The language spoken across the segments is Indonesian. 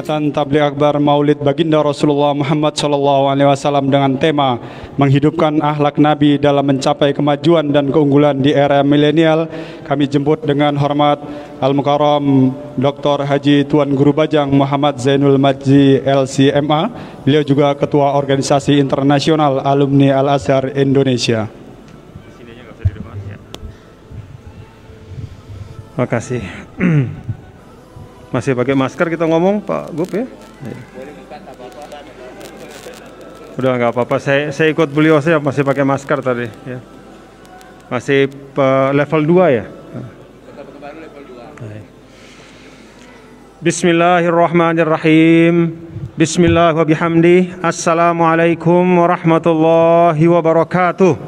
Peringatan Tabligh Akbar Maulid Baginda Rasulullah Muhammad SAW dengan tema menghidupkan akhlak Nabi dalam mencapai kemajuan dan keunggulan di era milenial. Kami jemput dengan hormat Al-Mukarram Dr. Haji Tuan Guru Bajang Muhammad Zainul Majdi LCMA. Beliau juga Ketua Organisasi Internasional Alumni Al-Azhar Indonesia. Terima kasih. Masih pakai masker kita ngomong, Pak Gub ya? Udah nggak apa-apa, saya ikut beliau, saya masih pakai masker tadi ya. Masih level 2 ya? Bismillahirrahmanirrahim. Bismillah wa bihamdi. Assalamualaikum warahmatullahi wabarakatuh.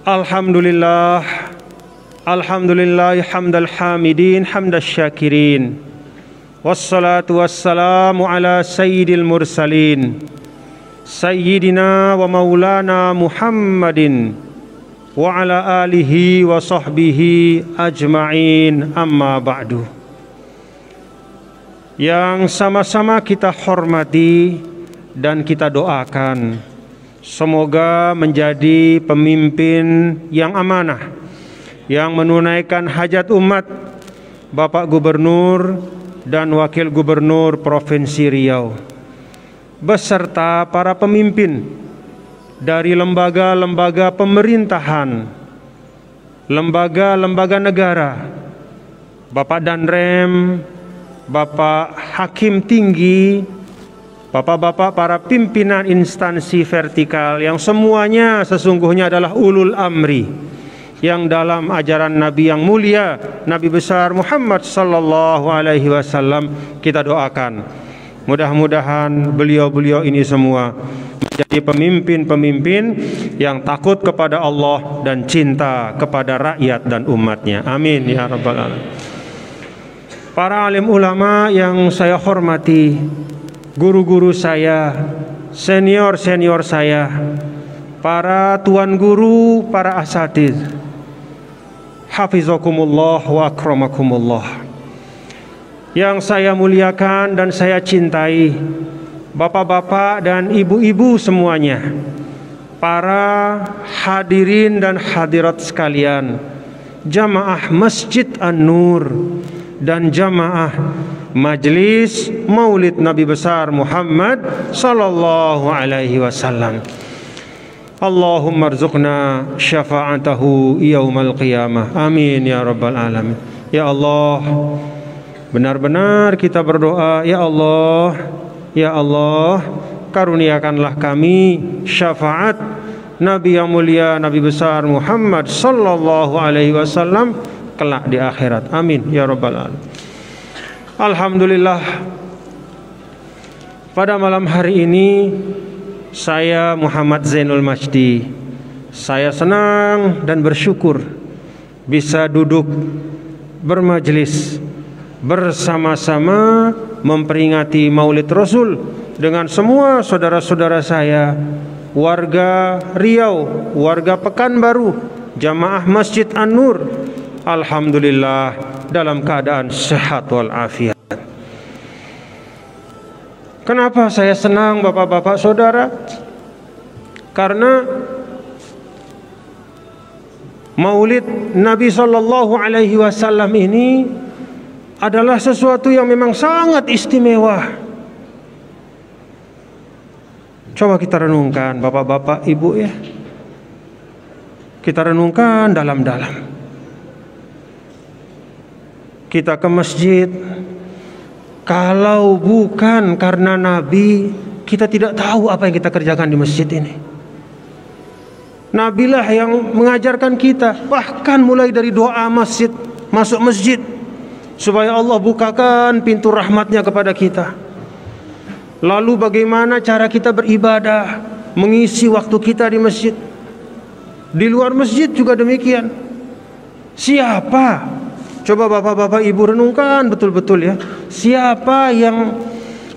Alhamdulillah. Alhamdulillah hamdal hamidin hamdas syakirin. Wassalatu wassalamu ala sayyidil mursalin sayyidina wa maulana Muhammadin wa ala alihi wa sahbihi ajma'in, amma ba'du. Yang sama-sama kita hormati dan kita doakan, semoga menjadi pemimpin yang amanah, yang menunaikan hajat umat Bapak Gubernur dan Wakil Gubernur Provinsi Riau, beserta para pemimpin dari lembaga-lembaga pemerintahan, lembaga-lembaga negara, Bapak Danrem, Bapak Hakim Tinggi, Bapak-bapak para pimpinan instansi vertikal yang semuanya sesungguhnya adalah ulul amri, yang dalam ajaran Nabi yang mulia, Nabi besar Muhammad sallallahu alaihi wasallam kita doakan. Mudah-mudahan beliau-beliau ini semua menjadi pemimpin-pemimpin yang takut kepada Allah dan cinta kepada rakyat dan umatnya. Amin ya rabbal alamin. Para alim ulama yang saya hormati, guru-guru saya, senior-senior saya, para tuan guru, para asatidz, hafizakumullah wa akramakumullah. Yang saya muliakan dan saya cintai, bapak-bapak dan ibu-ibu semuanya, para hadirin dan hadirat sekalian, jamaah Masjid An-Nur dan jamaah Majelis Maulid Nabi besar Muhammad sallallahu alaihi wasallam. Allahumma rzuqna syafa'atahu yaumal qiyamah. Amin ya rabbal alamin. Ya Allah, benar-benar kita berdoa, ya Allah, karuniakanlah kami syafaat Nabi yang mulia, Nabi besar Muhammad sallallahu alaihi wasallam kelak di akhirat. Amin ya rabbal alamin. Alhamdulillah, pada malam hari ini saya Muhammad Zainul Majdi, saya senang dan bersyukur bisa duduk bermajelis bersama-sama memperingati Maulid Rasul dengan semua saudara-saudara saya, warga Riau, warga Pekanbaru, jamaah Masjid An-Nur. Alhamdulillah dalam keadaan sehat walafiat. Kenapa saya senang bapak-bapak saudara? Karena Maulid Nabi Sallallahu Alaihi Wasallam ini adalah sesuatu yang memang sangat istimewa. Coba kita renungkan bapak-bapak ibu ya. Kita renungkan dalam-dalam. Kita ke masjid, kalau bukan karena Nabi, kita tidak tahu apa yang kita kerjakan di masjid ini. Nabilah yang mengajarkan kita, bahkan mulai dari doa masjid, masuk masjid, supaya Allah bukakan pintu rahmatnya kepada kita. Lalu bagaimana cara kita beribadah, mengisi waktu kita di masjid. Di luar masjid juga demikian. Siapa? Coba bapak-bapak ibu renungkan betul-betul ya. Siapa yang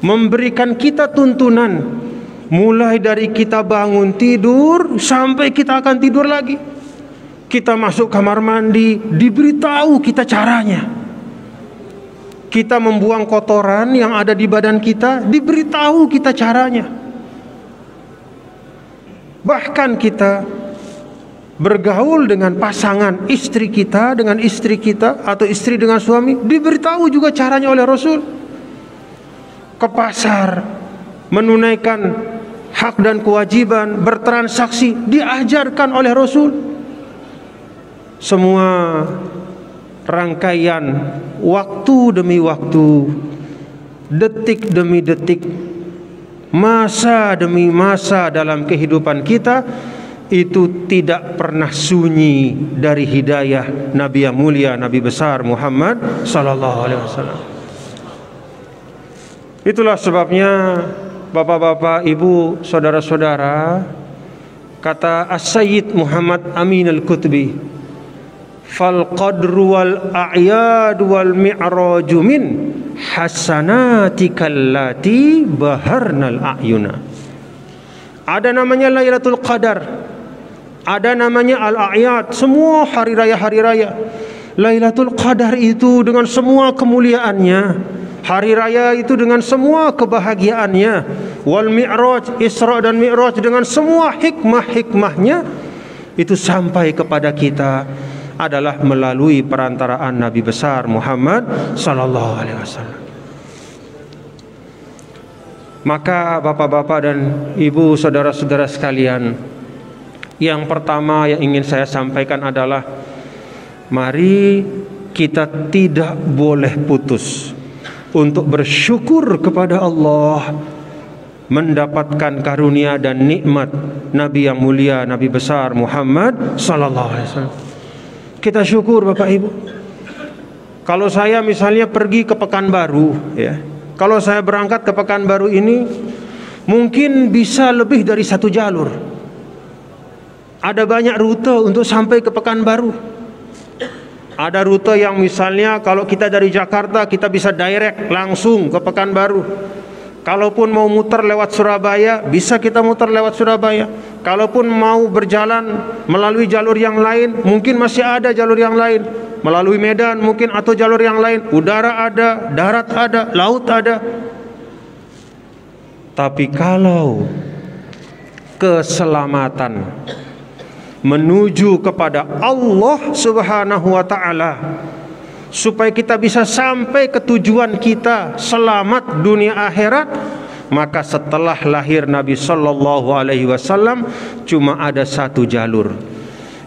memberikan kita tuntunan mulai dari kita bangun tidur sampai kita akan tidur lagi? Kita masuk kamar mandi, diberitahu kita caranya. kita membuang kotoran yang ada di badan kita, diberitahu kita caranya. Bahkan kita bergaul dengan pasangan istri kita dengan istri kita, atau istri dengan suami, diberitahu juga caranya oleh Rasul. Ke pasar, menunaikan hak dan kewajiban, bertransaksi, diajarkan oleh Rasul. Semua rangkaian waktu demi waktu, detik demi detik, masa demi masa dalam kehidupan kita, itu tidak pernah sunyi dari hidayah Nabi yang mulia, Nabi besar Muhammad sallallahu alaihi wasallam. Itulah sebabnya bapak-bapak, ibu, saudara-saudara, kata As-Sayyid Muhammad Amin Al-Qutbi, fal qadru wal a'yad wal mi'raju min hasanatikal lati baharnal a'yuna. Ada namanya Lailatul Qadar, ada namanya Al-A'yad, semua hari raya. Lailatul Qadar itu dengan semua kemuliaannya, hari raya itu dengan semua kebahagiaannya, wal mi'raj, Isra dan Mi'raj dengan semua hikmah-hikmahnya, itu sampai kepada kita adalah melalui perantaraan Nabi besar Muhammad sallallahu alaihi wasallam. Maka bapak-bapak dan ibu, saudara-saudara sekalian, yang pertama yang ingin saya sampaikan adalah mari kita tidak boleh putus untuk bersyukur kepada Allah mendapatkan karunia dan nikmat Nabi yang mulia, Nabi besar Muhammad sallallahu alaihi wasallam. Kita syukur Bapak Ibu. Kalau saya misalnya pergi ke Pekanbaru, ya, kalau saya berangkat ke Pekanbaru ini mungkin bisa lebih dari satu jalur. Ada banyak rute untuk sampai ke Pekanbaru. Ada rute yang misalnya kalau kita dari Jakarta kita bisa direct langsung ke Pekanbaru. Kalaupun mau muter lewat Surabaya, bisa kita muter lewat Surabaya. Kalaupun mau berjalan melalui jalur yang lain, mungkin masih ada jalur yang lain. Melalui Medan mungkin, atau jalur yang lain. Udara ada, darat ada, laut ada. Tapi kalau keselamatan menuju kepada Allah Subhanahu wa ta'ala, supaya kita bisa sampai ke tujuan kita selamat dunia akhirat, maka setelah lahir Nabi sallallahu alaihi wasallam cuma ada satu jalur.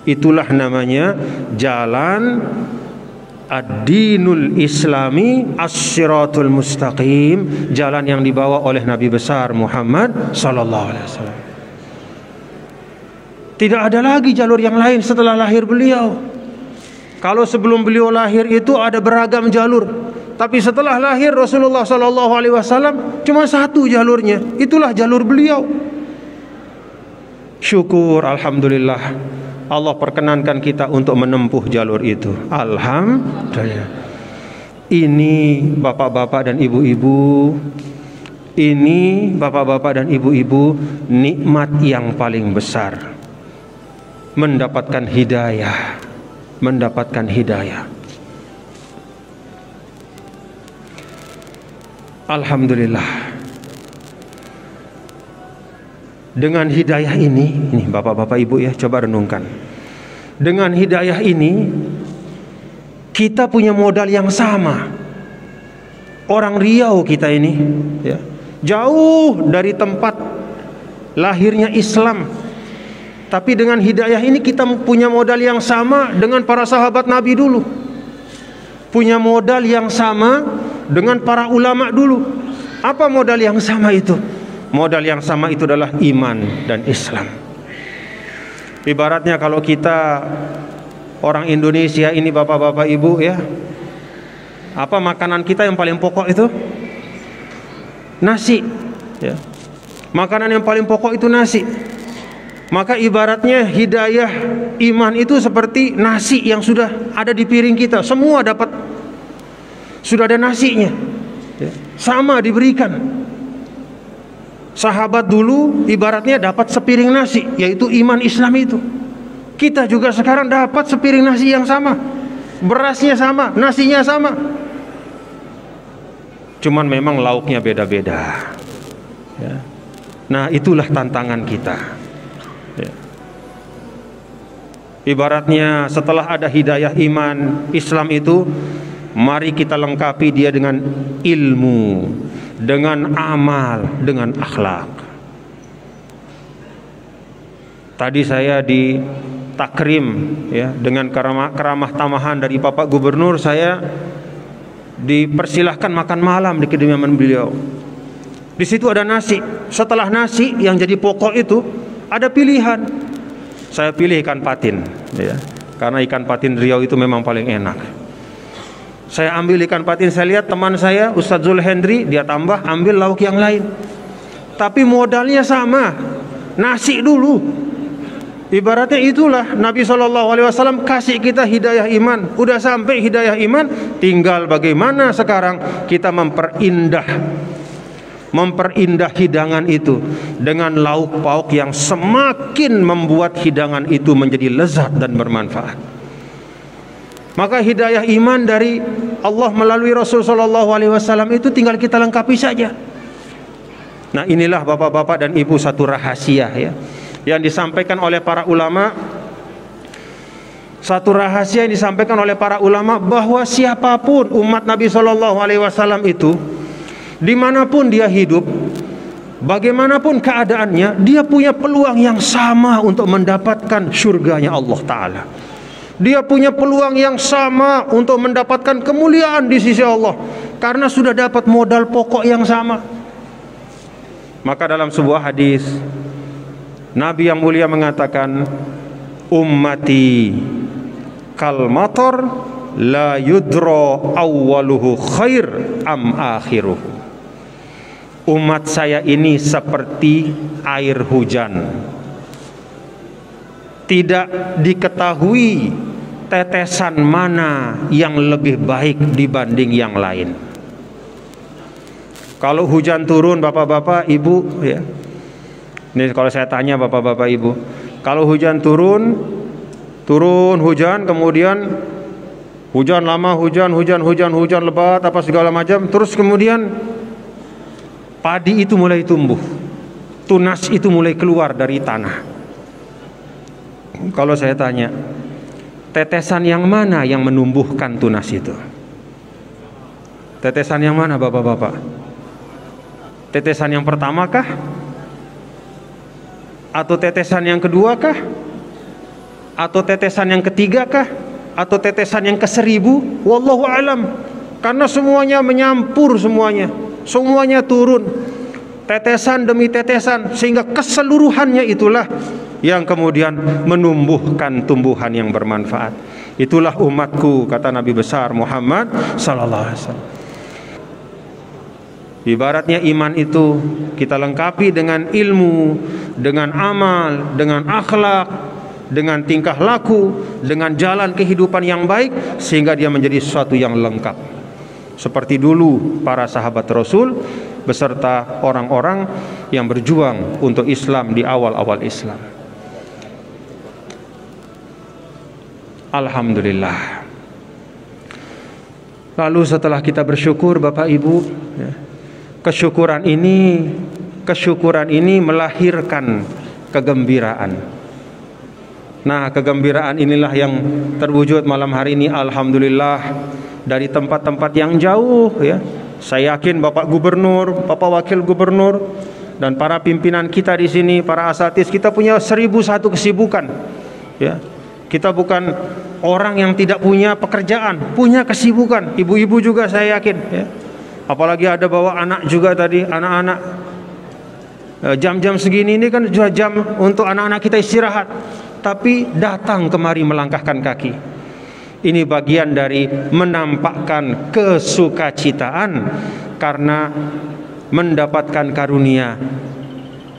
Itulah namanya jalan ad-dinul islami as-siratul mustaqim, jalan yang dibawa oleh Nabi besar Muhammad sallallahu alaihi wasallam. Tidak ada lagi jalur yang lain setelah lahir beliau. Kalau sebelum beliau lahir itu ada beragam jalur, tapi setelah lahir Rasulullah sallallahu alaihi wasallam cuma satu jalurnya. Itulah jalur beliau. Syukur, alhamdulillah, Allah perkenankan kita untuk menempuh jalur itu. Alhamdulillah. Ini bapak-bapak dan ibu-ibu, ini bapak-bapak dan ibu-ibu, nikmat yang paling besar. Mendapatkan hidayah, mendapatkan hidayah. Alhamdulillah. Dengan hidayah ini bapak-bapak ibu ya, coba renungkan. Dengan hidayah ini kita punya modal yang sama. Orang Riau kita ini, ya, jauh dari tempat lahirnya Islam. Tapi dengan hidayah ini kita punya modal yang sama dengan para sahabat Nabi dulu. Punya modal yang sama dengan para ulama dulu. Apa modal yang sama itu? Modal yang sama itu adalah iman dan Islam. Ibaratnya kalau kita orang Indonesia ini bapak-bapak ibu ya, apa makanan kita yang paling pokok itu? Nasi, ya. Makanan yang paling pokok itu nasi. Maka ibaratnya hidayah iman itu seperti nasi yang sudah ada di piring kita. Semua dapat, sudah ada nasinya, ya, sama diberikan. Sahabat dulu ibaratnya dapat sepiring nasi, yaitu iman Islam itu. Kita juga sekarang dapat sepiring nasi yang sama, berasnya sama, nasinya sama. Cuman memang lauknya beda-beda. Ya. Nah, itulah tantangan kita. Ya. Ibaratnya setelah ada hidayah iman Islam itu, mari kita lengkapi dia dengan ilmu, dengan amal, dengan akhlak. Tadi saya di takrim ya, dengan keramah tamahan dari Bapak Gubernur, saya dipersilahkan makan malam di kediaman beliau. Di situ ada nasi. Setelah nasi yang jadi pokok itu ada pilihan. Saya pilih ikan patin, ya, karena ikan patin Riau itu memang paling enak. Saya ambil ikan patin, saya lihat teman saya Ustadz Zul Hendri, dia tambah ambil lauk yang lain. Tapi modalnya sama, nasi dulu. Ibaratnya itulah Nabi SAW kasih kita hidayah iman. Udah sampai hidayah iman, tinggal bagaimana sekarang kita memperindah hidangan itu dengan lauk pauk yang semakin membuat hidangan itu menjadi lezat dan bermanfaat. Maka hidayah iman dari Allah melalui Rasul SAW itu tinggal kita lengkapi saja. Nah, inilah bapak-bapak dan ibu satu rahasia ya, yang disampaikan oleh para ulama. Satu rahasia yang disampaikan oleh para ulama, bahwa siapapun umat Nabi SAW itu, dimanapun dia hidup, bagaimanapun keadaannya, dia punya peluang yang sama untuk mendapatkan surganya Allah Ta'ala. Dia punya peluang yang sama untuk mendapatkan kemuliaan di sisi Allah, karena sudah dapat modal pokok yang sama. Maka dalam sebuah hadis, Nabi yang mulia mengatakan, ummati kal matar la yudro awwaluhu khair am akhiruhu. Umat saya ini seperti air hujan, tidak diketahui tetesan mana yang lebih baik dibanding yang lain. Kalau hujan turun, bapak-bapak, ibu ya, ini kalau saya tanya bapak-bapak ibu, kalau hujan turun hujan, kemudian hujan lama, hujan lebat apa segala macam, terus kemudian padi itu mulai tumbuh, tunas itu mulai keluar dari tanah. Kalau saya tanya, tetesan yang mana yang menumbuhkan tunas itu? Tetesan yang mana bapak-bapak? Tetesan yang pertama kah? Atau tetesan yang kedua kah? Atau tetesan yang ketiga kah? Atau tetesan yang ke-1000? Wallahu alam. Karena semuanya menyampur, semuanya turun, tetesan demi tetesan, sehingga keseluruhannya itulah yang kemudian menumbuhkan tumbuhan yang bermanfaat. Itulah umatku, kata Nabi besar Muhammad sallallahu alaihi wasallam. Ibaratnya iman itu kita lengkapi dengan ilmu, dengan amal, dengan akhlak, dengan tingkah laku, dengan jalan kehidupan yang baik, sehingga dia menjadi sesuatu yang lengkap. Seperti dulu para sahabat Rasul beserta orang-orang yang berjuang untuk Islam di awal-awal Islam. Alhamdulillah. Lalu setelah kita bersyukur Bapak Ibu ya, kesyukuran ini melahirkan kegembiraan. Nah, kegembiraan inilah yang terwujud malam hari ini. Alhamdulillah, dari tempat-tempat yang jauh ya. Saya yakin Bapak Gubernur, Bapak Wakil Gubernur, dan para pimpinan kita di sini, para asatidz, kita punya 1001 kesibukan. Ya, kita bukan orang yang tidak punya pekerjaan, punya kesibukan. Ibu-ibu juga saya yakin. Ya. Apalagi ada bawa anak juga tadi, anak-anak. Jam-jam segini ini kan juga jam untuk anak-anak kita istirahat, tapi datang kemari melangkahkan kaki. Ini bagian dari menampakkan kesukacitaan karena mendapatkan karunia.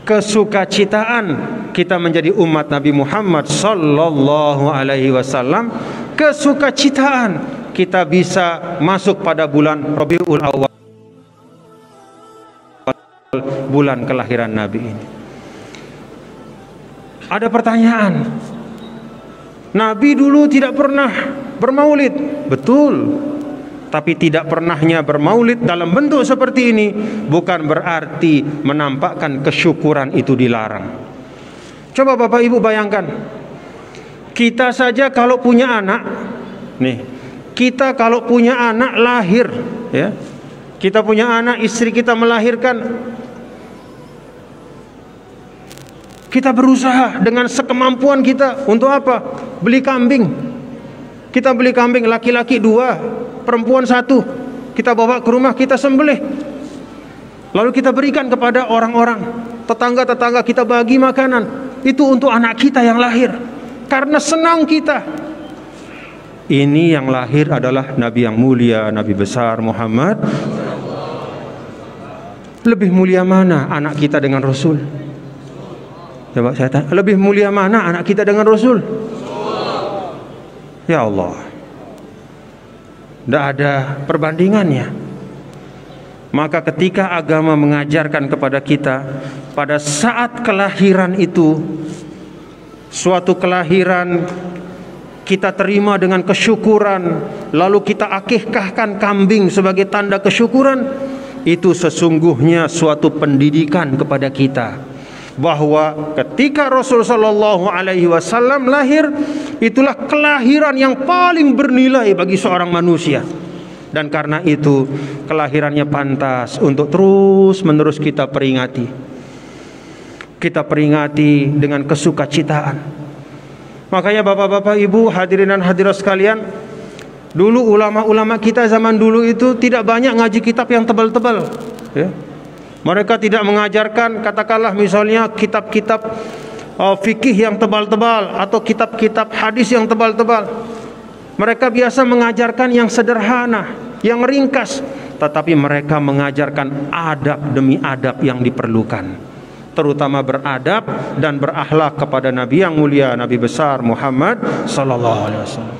Kesukacitaan kita menjadi umat Nabi Muhammad sallallahu alaihi wasallam. Kesukacitaan kita bisa masuk pada bulan Rabiul Awal, bulan kelahiran Nabi ini. Ada pertanyaan, Nabi dulu tidak pernah bermaulid. Betul. Tapi tidak pernahnya bermaulid dalam bentuk seperti ini bukan berarti menampakkan kesyukuran itu dilarang. Coba Bapak Ibu bayangkan, kita saja kalau punya anak, nih, kita kalau punya anak lahir, ya, kita punya anak, istri kita melahirkan, kita berusaha dengan sekemampuan kita untuk apa? Beli kambing. Kita beli kambing, laki-laki 2, perempuan 1. Kita bawa ke rumah, kita sembelih. Lalu kita berikan kepada orang-orang, tetangga-tetangga, kita bagi makanan. Itu untuk anak kita yang lahir, karena senang kita. Ini yang lahir adalah Nabi yang mulia, Nabi besar Muhammad. Lebih mulia mana anak kita dengan Rasul? Coba saya tanya, lebih mulia mana anak kita dengan Rasul? Ya Allah, tidak ada perbandingannya. Maka ketika agama mengajarkan kepada kita, pada saat kelahiran itu, suatu kelahiran kita terima dengan kesyukuran, lalu kita akikahkan kambing sebagai tanda kesyukuran, itu sesungguhnya suatu pendidikan kepada kita, bahwa ketika Rasul Shallallahu Alaihi Wasallam lahir, itulah kelahiran yang paling bernilai bagi seorang manusia. Dan karena itu kelahirannya pantas untuk terus menerus kita peringati. Kita peringati dengan kesukacitaan. Makanya bapak-bapak, ibu, hadirin dan hadirat sekalian, dulu ulama-ulama kita zaman dulu itu tidak banyak ngaji kitab yang tebal-tebal, ya. Mereka tidak mengajarkan, katakanlah misalnya kitab-kitab fikih yang tebal-tebal atau kitab-kitab hadis yang tebal-tebal. Mereka biasa mengajarkan yang sederhana, yang ringkas, tetapi mereka mengajarkan adab demi adab yang diperlukan, terutama beradab dan berakhlak kepada Nabi yang mulia, Nabi besar Muhammad sallallahu alaihi wasallam.